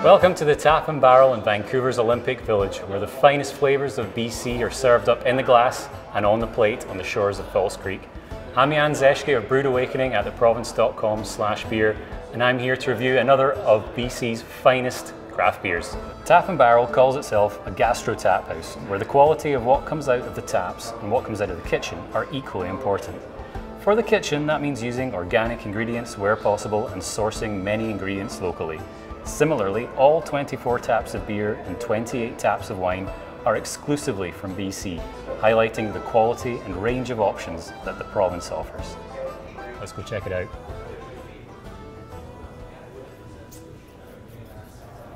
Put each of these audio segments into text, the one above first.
Welcome to the Tap and Barrel in Vancouver's Olympic Village, where the finest flavours of BC are served up in the glass and on the plate on the shores of False Creek. I'm Zeschky of Brewed Awakening at theprovince.com/beer, and I'm here to review another of BC's finest craft beers. Tap and Barrel calls itself a gastro tap house, where the quality of what comes out of the taps and what comes out of the kitchen are equally important. For the kitchen, that means using organic ingredients where possible and sourcing many ingredients locally. Similarly, all 24 taps of beer and 28 taps of wine are exclusively from BC, highlighting the quality and range of options that the province offers. Let's go check it out.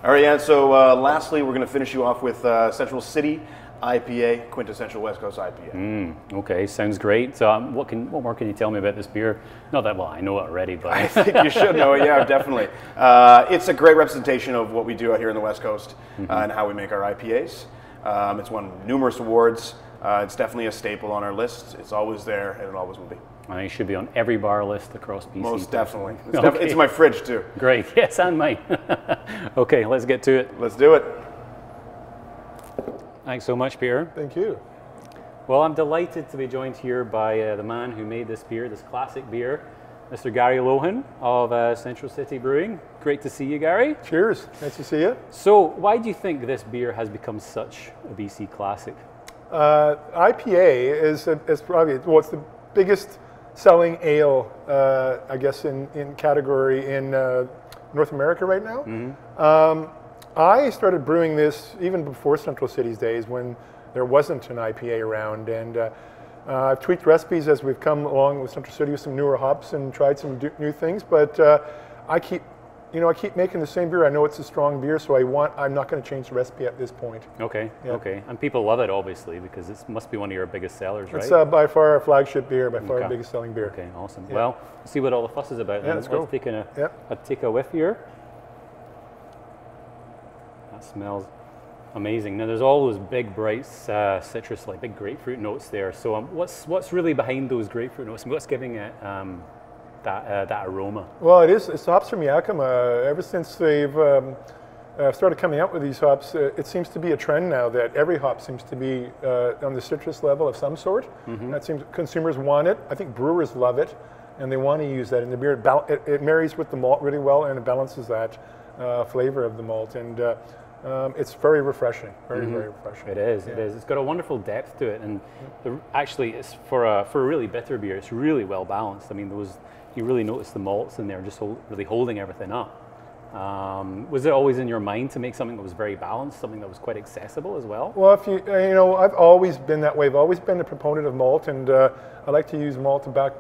All right, and so lastly, we're going to finish you off with Central City IPA, quintessential West Coast IPA. Okay, sounds great. So what more can you tell me about this beer? Not that well, I know it already, but I think you should know it. Yeah, definitely. It's a great representation of what we do out here in the West Coast and how we make our IPAs. It's won numerous awards. It's definitely a staple on our list. It's always there, and it always will be. It should be on every bar list across BC. Most definitely. Okay. It's in my fridge too. Great. Yes, and mine. Okay, let's get to it. Let's do it. Thanks so much, Peter. Thank you. Well, I'm delighted to be joined here by the man who made this beer, this classic beer, Mr. Gary Lohin of Central City Brewing. Great to see you, Gary. Cheers. Nice to see you. So, why do you think this beer has become such a BC classic? IPA is probably, well, it's the biggest selling ale, I guess, in category in North America right now. I started brewing this even before Central City's days when there wasn't an IPA around, and I've tweaked recipes as we've come along with Central City with some newer hops and tried some new things, but I keep making the same beer. I know it's a strong beer, so I'm not going to change the recipe at this point. Okay, yeah. Okay. And people love it, obviously, because it must be one of your biggest sellers, right? It's by far our flagship beer, by far our biggest selling beer. Okay, awesome. Yeah. Well, let's see what all the fuss is about. Yeah, let's go. Take a whiff here. That smells amazing. Now there's all those big, bright citrus, like big grapefruit notes there. So what's really behind those grapefruit notes? What's giving it that aroma? Well, it's hops from Yakima. Ever since they've started coming out with these hops, it seems to be a trend now that every hop seems to be on the citrus level of some sort. That seems consumers want it. I think brewers love it, and they want to use that in the beer. It marries with the malt really well, and it balances that flavor of the malt. And it's very refreshing, very refreshing. It is, it is. It's got a wonderful depth to it, and actually, it's for a really bitter beer. It's really well balanced. I mean, you really notice the malts in there, just really holding everything up. Was it always in your mind to make something that was very balanced, something that was quite accessible as well? Well, if I've always been that way. I've always been a proponent of malt, and I like to use malt to back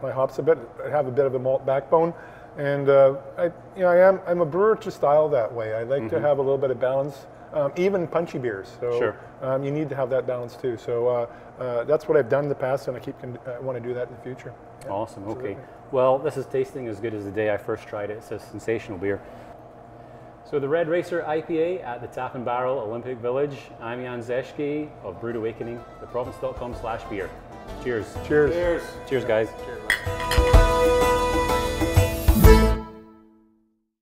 my hops a bit, have a bit of a malt backbone. And I'm a brewer to style that way. I like to have a little bit of balance, even punchy beers. So you need to have that balance too. So that's what I've done in the past, and I want to do that in the future. Yeah, awesome. Okay. Well, this is tasting as good as the day I first tried it. It's a sensational beer. So the Red Racer IPA at the Tap and Barrel Olympic Village. I'm Zeschky of Brewed Awakening, theprovince.com/beer. Cheers. Cheers. Cheers. Cheers, guys. Cheers.